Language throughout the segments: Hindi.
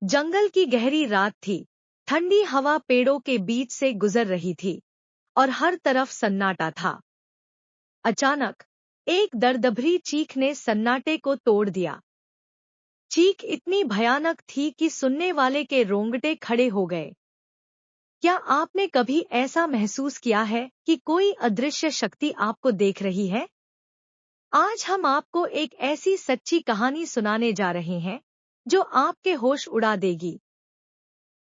जंगल की गहरी रात थी। ठंडी हवा पेड़ों के बीच से गुजर रही थी और हर तरफ सन्नाटा था। अचानक एक दर्दभरी चीख ने सन्नाटे को तोड़ दिया। चीख इतनी भयानक थी कि सुनने वाले के रोंगटे खड़े हो गए। क्या आपने कभी ऐसा महसूस किया है कि कोई अदृश्य शक्ति आपको देख रही है? आज हम आपको एक ऐसी सच्ची कहानी सुनाने जा रहे हैं जो आपके होश उड़ा देगी।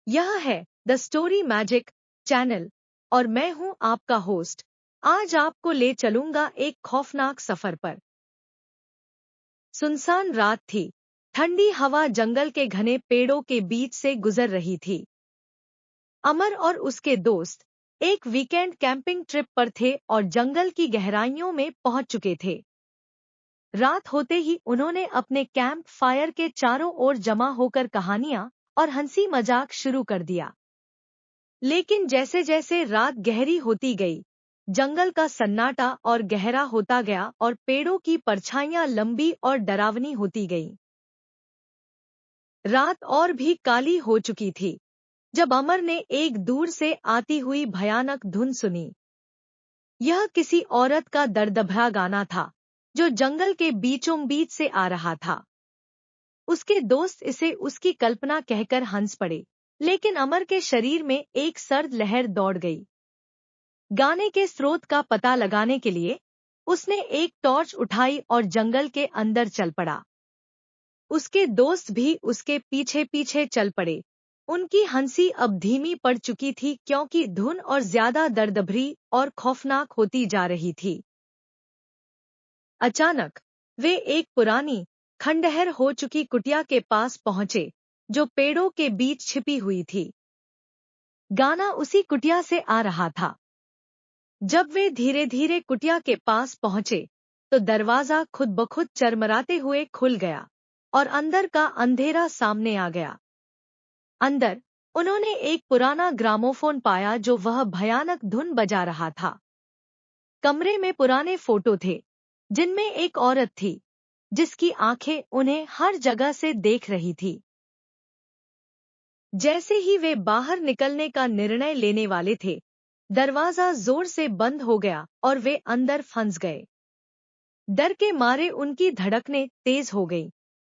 यह है द स्टोरी मैजिक चैनल और मैं हूं आपका होस्ट। आज आपको ले चलूंगा एक खौफनाक सफर पर। सुनसान रात थी। ठंडी हवा जंगल के घने पेड़ों के बीच से गुजर रही थी। अमर और उसके दोस्त एक वीकेंड कैंपिंग ट्रिप पर थे और जंगल की गहराइयों में पहुंच चुके थे। रात होते ही उन्होंने अपने कैंप फायर के चारों ओर जमा होकर कहानियां और हंसी मजाक शुरू कर दिया। लेकिन जैसे जैसे रात गहरी होती गई, जंगल का सन्नाटा और गहरा होता गया और पेड़ों की परछाइयां लंबी और डरावनी होती गईं। रात और भी काली हो चुकी थी जब अमर ने एक दूर से आती हुई भयानक धुन सुनी। यह किसी औरत का दर्दभरा गाना था जो जंगल के बीचों बीच से आ रहा था। उसके दोस्त इसे उसकी कल्पना कहकर हंस पड़े, लेकिन अमर के शरीर में एक सर्द लहर दौड़ गई। गाने के स्रोत का पता लगाने के लिए उसने एक टॉर्च उठाई और जंगल के अंदर चल पड़ा। उसके दोस्त भी उसके पीछे पीछे चल पड़े। उनकी हंसी अब धीमी पड़ चुकी थी क्योंकि धुन और ज्यादा दर्दभरी और खौफनाक होती जा रही थी। अचानक वे एक पुरानी खंडहर हो चुकी कुटिया के पास पहुंचे जो पेड़ों के बीच छिपी हुई थी। गाना उसी कुटिया से आ रहा था। जब वे धीरे धीरे कुटिया के पास पहुंचे तो दरवाजा खुद ब खुद चरमराते हुए खुल गया और अंदर का अंधेरा सामने आ गया। अंदर उन्होंने एक पुराना ग्रामोफोन पाया जो वह भयानक धुन बजा रहा था। कमरे में पुराने फोटो थे जिनमें एक औरत थी जिसकी आंखें उन्हें हर जगह से देख रही थी। जैसे ही वे बाहर निकलने का निर्णय लेने वाले थे, दरवाजा जोर से बंद हो गया और वे अंदर फंस गए। डर के मारे उनकी धड़कनें तेज हो गईं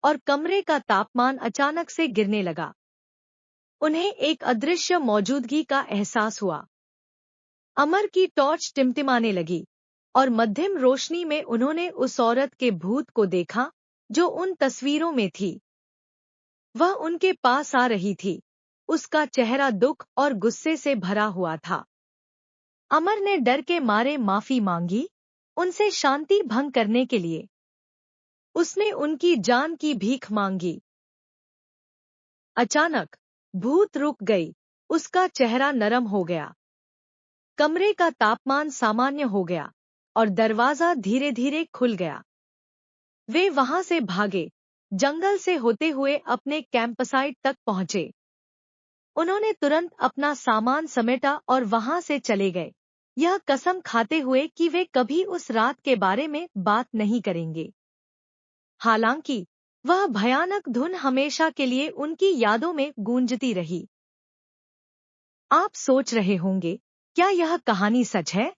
और कमरे का तापमान अचानक से गिरने लगा। उन्हें एक अदृश्य मौजूदगी का एहसास हुआ। अमर की टॉर्च टिमटिमाने लगी और मध्यम रोशनी में उन्होंने उस औरत के भूत को देखा जो उन तस्वीरों में थी। वह उनके पास आ रही थी। उसका चेहरा दुख और गुस्से से भरा हुआ था। अमर ने डर के मारे माफी मांगी, उनसे शांति भंग करने के लिए। उसने उनकी जान की भीख मांगी। अचानक भूत रुक गई। उसका चेहरा नरम हो गया। कमरे का तापमान सामान्य हो गया और दरवाजा धीरे धीरे खुल गया। वे वहां से भागे, जंगल से होते हुए अपने कैंपसाइट तक पहुंचे। उन्होंने तुरंत अपना सामान समेटा और वहां से चले गए, यह कसम खाते हुए कि वे कभी उस रात के बारे में बात नहीं करेंगे। हालांकि वह भयानक धुन हमेशा के लिए उनकी यादों में गूंजती रही। आप सोच रहे होंगे, क्या यह कहानी सच है?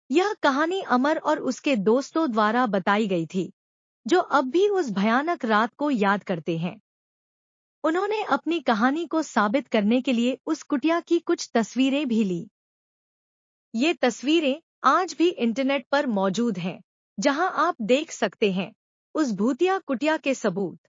यह कहानी अमर और उसके दोस्तों द्वारा बताई गई थी, जो अब भी उस भयानक रात को याद करते हैं। उन्होंने अपनी कहानी को साबित करने के लिए उस कुटिया की कुछ तस्वीरें भी ली। ये तस्वीरें आज भी इंटरनेट पर मौजूद हैं, जहां आप देख सकते हैं उस भूतिया कुटिया के सबूत।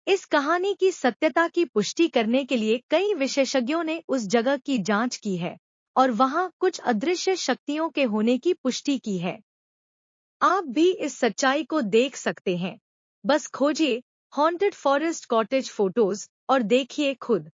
इस कहानी की सत्यता की पुष्टि करने के लिए कई विशेषज्ञों ने उस जगह की जांच की है और वहां कुछ अदृश्य शक्तियों के होने की पुष्टि की है। आप भी इस सच्चाई को देख सकते हैं। बस खोजिए हॉन्टेड फॉरेस्ट कॉटेज फोटोज और देखिए खुद।